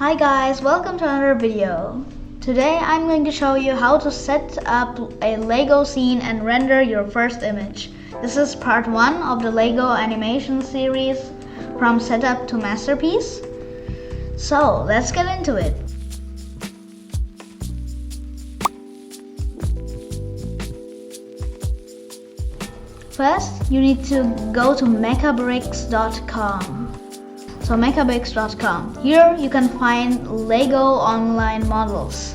Hi guys, welcome to another video. Today I'm going to show you how to set up a Lego scene and render your first image. This is part 1 of the Lego animation series from setup to masterpiece. So let's get into it. First, you need to go to mechabricks.com. So mechabricks.com. Here you can find Lego online models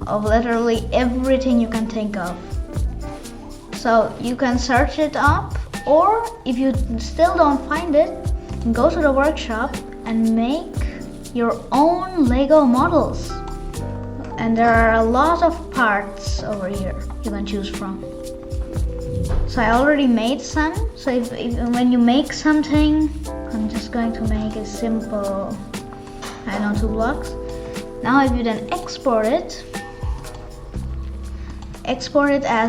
of literally everything you can think of. So you can search it up, or if you still don't find it, go to the workshop and make your own Lego models. And there are a lot of parts over here you can choose from. So I already made some. So if when you make something, I'm just going to make a simple, 2 blocks. Now if you then export it as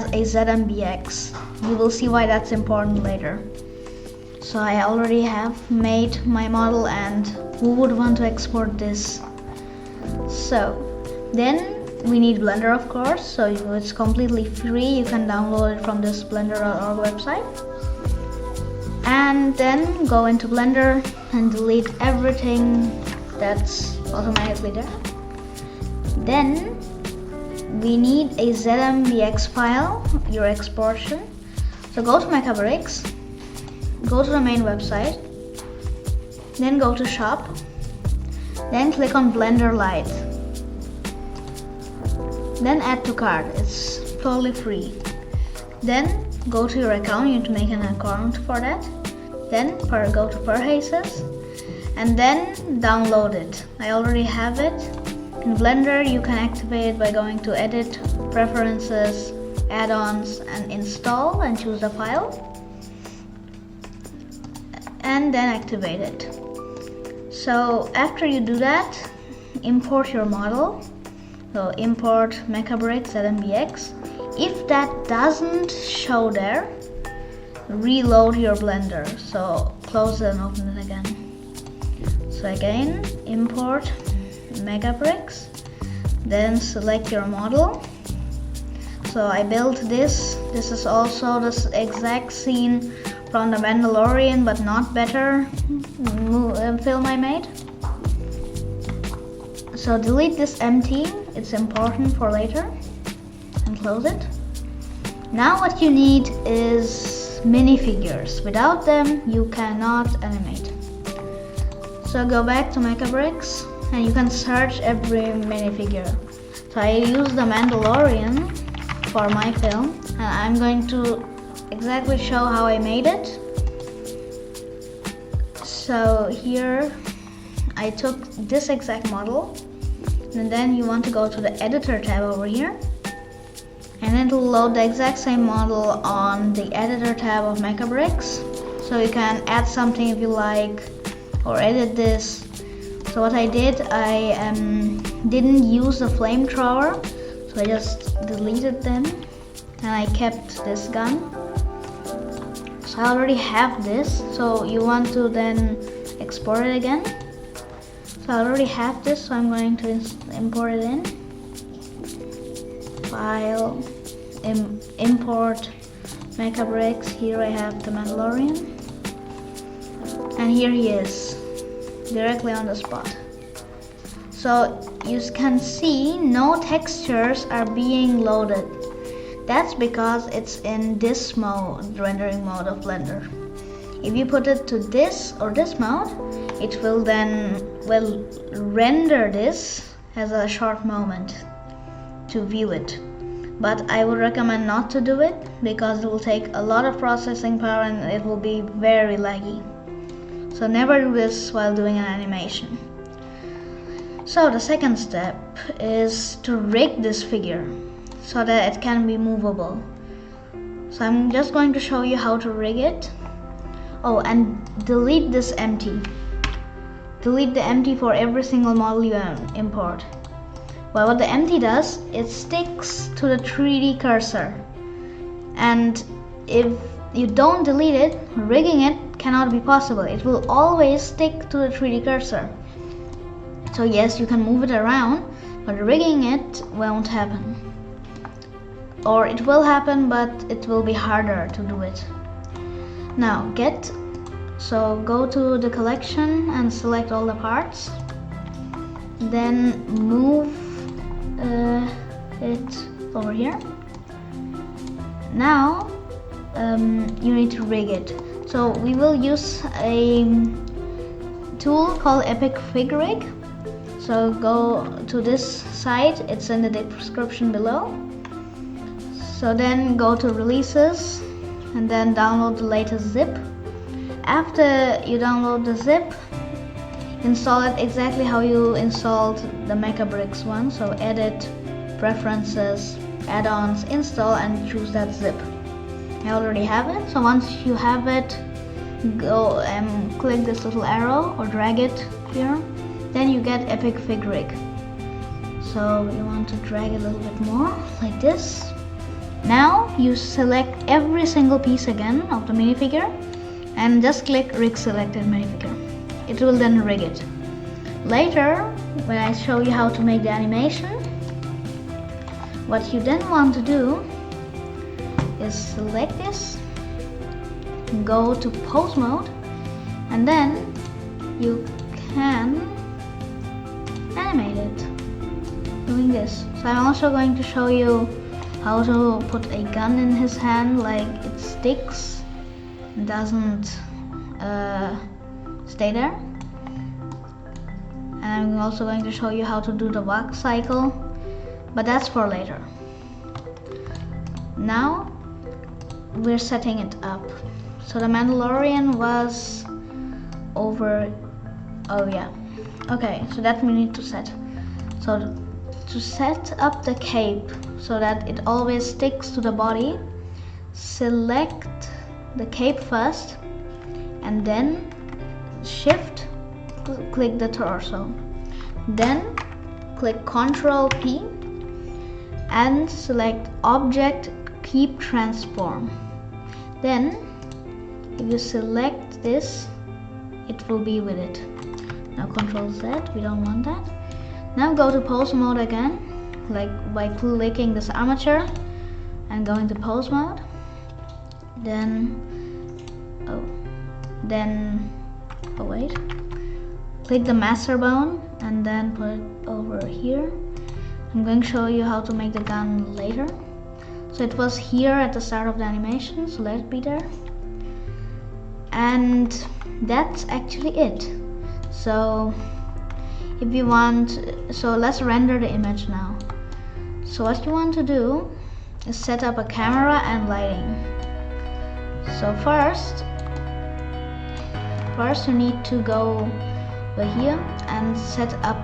a ZMBX. You will see why that's important later. So I already have made my model, and who would want to export this? So then we need Blender, of course, so it's completely free. You can download it from this blender.org website. And then go into Blender and delete everything that's automatically there. Then we need a ZMBX file, your exportation. So go to Mechabricks, go to the main website, then go to Shop, then click on Blender Lite. Then add to cart, it's totally free. Then go to your account, you need to make an account for that. Then go to Purchases and then download it. I already have it. In Blender you can activate it by going to Edit, Preferences, Add-ons and Install and choose the file. And then activate it. So after you do that, import your model. So import Mechabricks ZMBX. If that doesn't show there, reload your Blender. So close it and open it again. So again, import Mechabricks, then select your model. So I built this. This is also the exact scene from The Mandalorian, but not better film I made. So delete this empty, it's important for later, and close it. Now what you need is minifigures. Without them you cannot animate. So go back to Mechabricks and you can search every minifigure. So I use The Mandalorian for my film, and I'm going to exactly show how I made it. So here I took this exact model, and then you want to go to the editor tab over here, and then to load the exact same model on the editor tab of Mechabricks. So you can add something if you like, or edit this. So what I did, I didn't use the flamethrower, so I just deleted them, and I kept this gun. So I already have this, so you want to then export it again. So I already have this, so I'm going to import it in. File, import Mechabricks. Here I have the Mandalorian, and here he is, directly on the spot. So you can see no textures are being loaded. That's because it's in this mode, rendering mode of Blender. If you put it to this or this mode, it will then render this as a short moment to view it. But I would recommend not to do it, because it will take a lot of processing power and it will be very laggy. So never do this while doing an animation. So the second step is to rig this figure so that it can be movable. So I'm just going to show you how to rig it. Oh, and delete this empty. Delete the empty for every single model you import. Well, what the empty does, it sticks to the 3D cursor. And if you don't delete it, rigging it cannot be possible. It will always stick to the 3D cursor. So yes, you can move it around, but rigging it won't happen. Or it will happen, but it will be harder to do it. Now go to the collection and select all the parts. Then move it over here. Now you need to rig it. So we will use a tool called EpicFigRig. So go to this site, it's in the description below. So then go to releases and then download the latest zip. After you download the zip, install it exactly how you installed the MechaBricks one. So edit, preferences, add-ons, install, and choose that zip. I already have it. So once you have it, go and click this little arrow or drag it here. Then you get EpicFigRig. So you want to drag it a little bit more, like this. Now you select every single piece again of the minifigure and just click Rig Selected Minifigure. It will then rig it. Later, when I show you how to make the animation, what you then want to do is select this, go to pose mode, and then you can animate it doing this. So I'm also going to show you how to put a gun in his hand, like it sticks and doesn't stay there. And I'm also going to show you how to do the walk cycle, but that's for later. Now we're setting it up. So the Mandalorian was over, oh yeah, okay, so that we need to set. So to set up the cape so that it always sticks to the body, select the cape first and then shift, click the torso, then click Ctrl P and select object keep transform. Then if you select this, it will be with it. Now Ctrl Z, we don't want that. Now go to pose mode again, like by clicking this armature and going to pose mode. Then click the master bone and then put it over here. I'm going to show you how to make the gun later. So it was here at the start of the animation, so let it be there. And that's actually it. So if you want, so let's render the image now. So what you want to do is set up a camera and lighting. So first you need to go over here and set up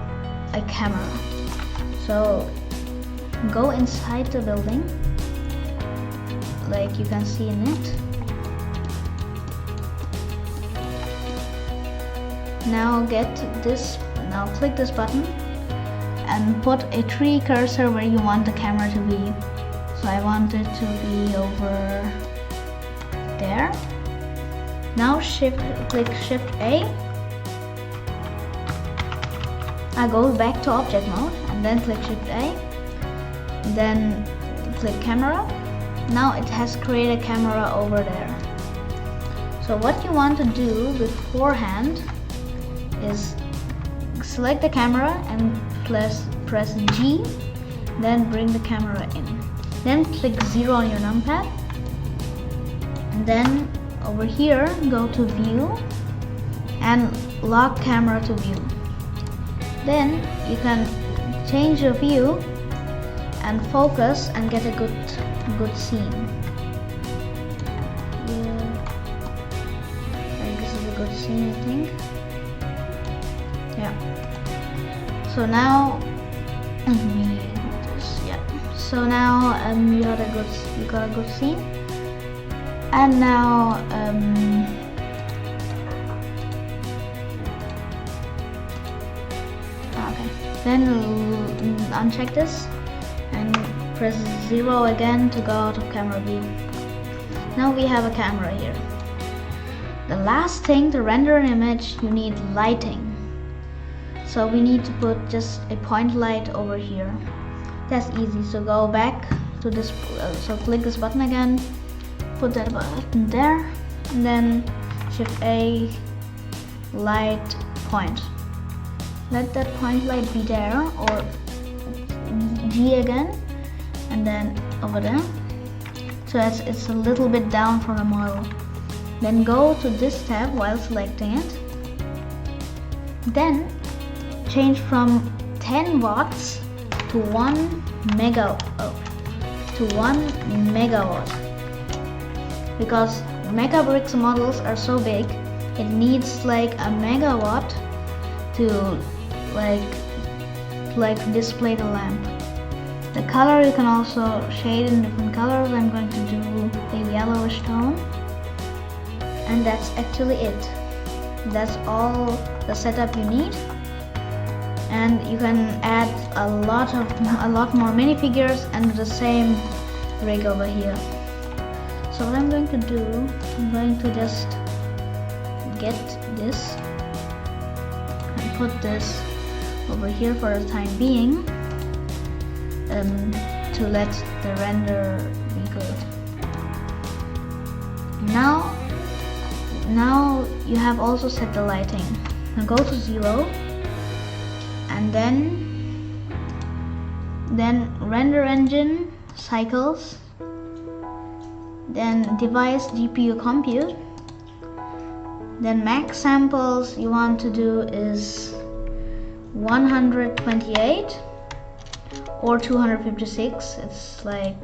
a camera. So go inside the building, like you can see in it. Now click this button and put a 3 cursor where you want the camera to be. So I want it to be over there. Now click Shift A. I go back to object mode and then click Shift A. Then click camera. Now it has created a camera over there. So what you want to do beforehand is select the camera and press G, then bring the camera in. Then click 0 on your numpad, and then over here go to view and lock camera to view. Then you can change your view and focus and get a good scene. This is a good scene, I think. Yeah. So now So now you got a good scene. And now okay. Then uncheck this and press 0 again to go out of camera view. Now we have a camera here. The last thing to render an image, you need lighting. So we need to put just a point light over here. That's easy. So go back to this, so click this button again, put that button there, and then Shift A, light point. Let that point light be there, or G again, and then over there. So it's a little bit down from the model. Then go to this tab while selecting it. Then change from 10 watts to 1 megawatt, because MegaBricks models are so big, it needs like a megawatt to like display the lamp. The color you can also shade in different colors. I'm going to do a yellowish tone, and that's actually it. That's all the setup you need, and you can add a lot more minifigures and the same rig over here. So what I'm going to do, I'm going to just get this and put this over here for the time being, to let the render be good. Now you have also set the lighting. Now go to 0, and then render engine, cycles, then device GPU compute, then max samples you want to do is 128 or 256. It's like,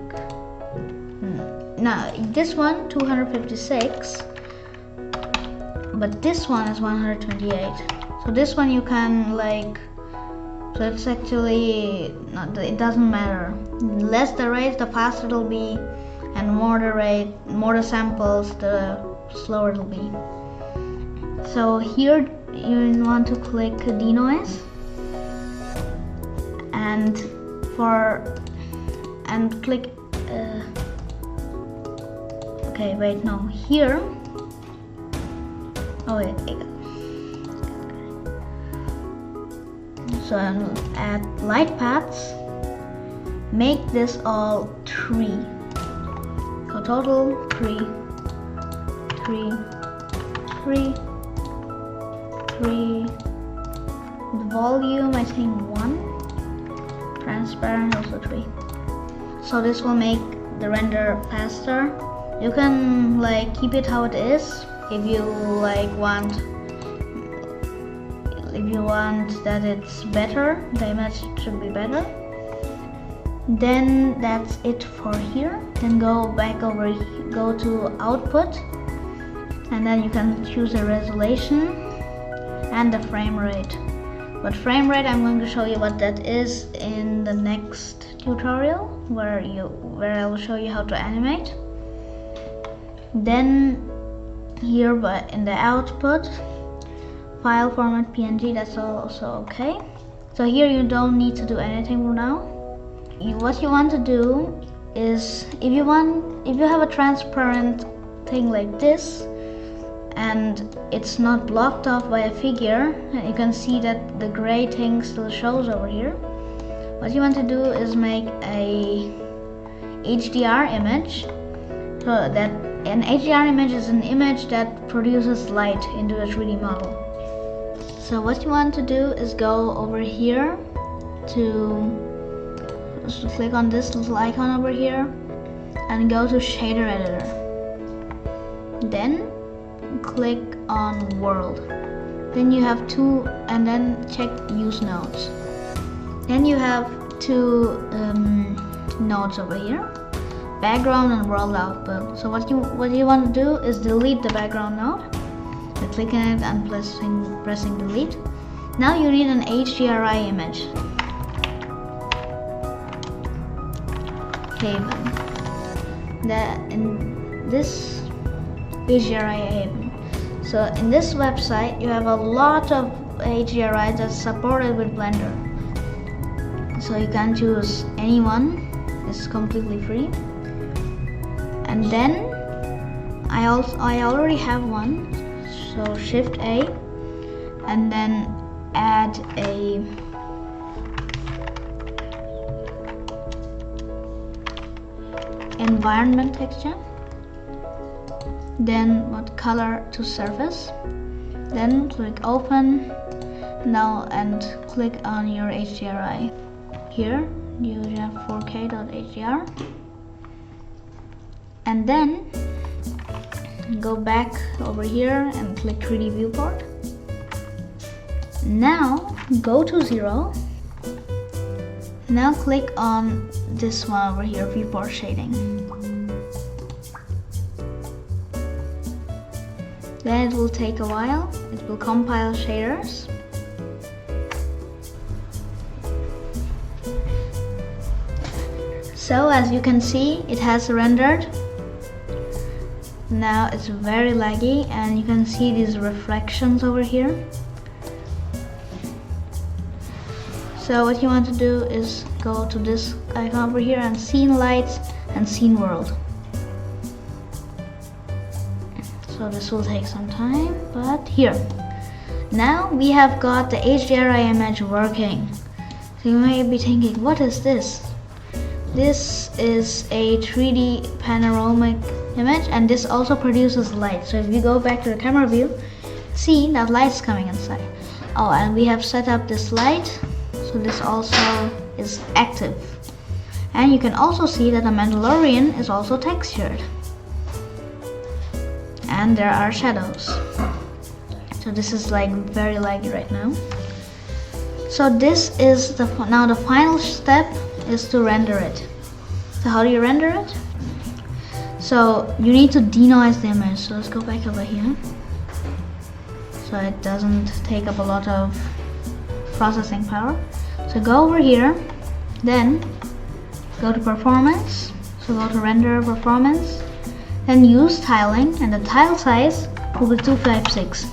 no, this one 256, but this one is 128. So this one you can like, so it's actually not, it doesn't matter. The less the rate, the faster it'll be, and more the rate, more the samples, the slower it'll be. So here you want to click denoise, and click okay, wait, no, here, oh wait, so I'll add light paths, make this all 3, so total 3, 3, 3, 3, the volume I think 1, transparent also 3. So this will make the render faster. You can like keep it how it is if you like want that it's better, the image should be better. Then that's it for here. Then go back over, go to output, and then you can choose a resolution and the frame rate. But frame rate, I'm going to show you what that is in the next tutorial, where I will show you how to animate. Then here, but in the output, file format PNG, that's also okay. So here you don't need to do anything for now. What you want to do is, if you have a transparent thing like this, and it's not blocked off by a figure, and you can see that the gray thing still shows over here. What you want to do is make a HDR image, so that an HDR image is an image that produces light into a 3D model. So what you want to do is go over here to click on this little icon over here and go to shader editor. Then click on world. Then you have two, and then check use nodes. Then you have two nodes over here, background and world output. So what you want to do is delete the background node. So clicking it and pressing delete. Now you need an HDRI image. Haven. In this HDRI Haven. So in this website you have a lot of HDRI that's supported with Blender. So you can choose any one. It's completely free. And then I already have one. So Shift A, and then add a environment texture, then what color to surface, then click open now and click on your HDRI. Here you have 4K.HDR, and then go back over here and click 3D viewport. Now go to 0. Now click on this one over here, viewport shading. Then it will take a while. It will compile shaders. So as you can see, it has rendered. Now it's very laggy, and you can see these reflections over here. So what you want to do is go to this icon over here and scene lights and scene world. So this will take some time, but here. Now we have got the HDRI image working. So you may be thinking, what is this? This is a 3D panoramic image, and this also produces light. So if you go back to the camera view, see that light's coming inside. Oh, and we have set up this light, so this also is active. And you can also see that the Mandalorian is also textured. And there are shadows. So this is like very laggy right now. So this is now the final step is to render it. So how do you render it? So you need to denoise the image. So let's go back over here. So it doesn't take up a lot of processing power. So go over here, then go to performance. So go to render performance, then use tiling, and the tile size will be 256.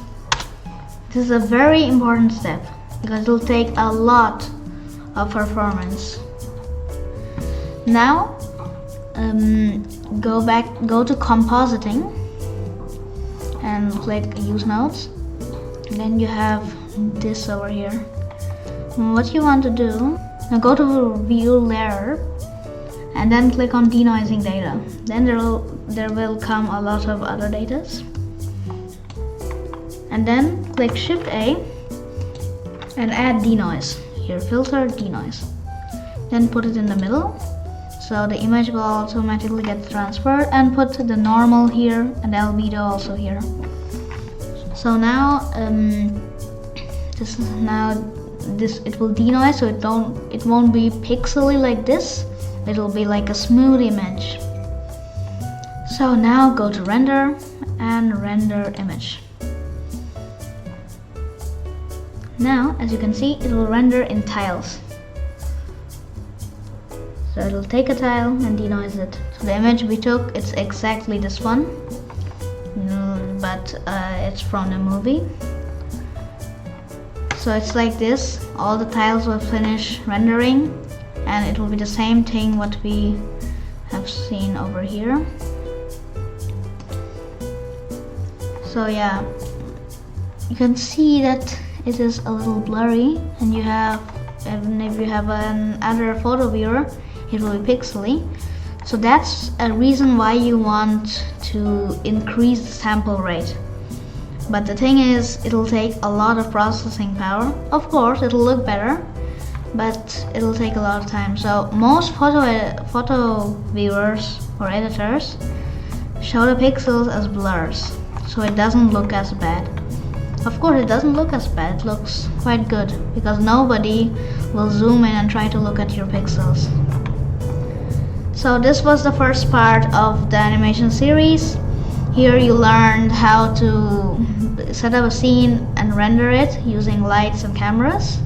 This is a very important step because it will take a lot of performance. Now go to compositing and click use nodes. And then you have this over here. What you want to do, now go to view layer and then click on denoising data. Then there will come a lot of other datas. And then click Shift A and add denoise. Here, filter denoise. Then put it in the middle. So the image will automatically get transferred, and put the normal here and the albedo also here. So now it will denoise, so it won't be pixely like this. It will be like a smooth image. So now go to render and render image. Now as you can see, it will render in tiles. So it will take a tile and denoise it. So the image we took, it's exactly this one, but it's from the movie. So it's like this. All the tiles will finish rendering, and it will be the same thing what we have seen over here. So yeah, you can see that it is a little blurry, and even if you have another photo viewer, it will be pixely. So that's a reason why you want to increase the sample rate. But the thing is, it'll take a lot of processing power. Of course, it'll look better, but it'll take a lot of time. So most photo viewers or editors show the pixels as blurs, so it doesn't look as bad. Of course, it doesn't look as bad. It looks quite good because nobody will zoom in and try to look at your pixels. So this was the first part of the animation series. Here you learned how to set up a scene and render it using lights and cameras.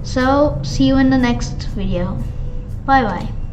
So see you in the next video. Bye bye.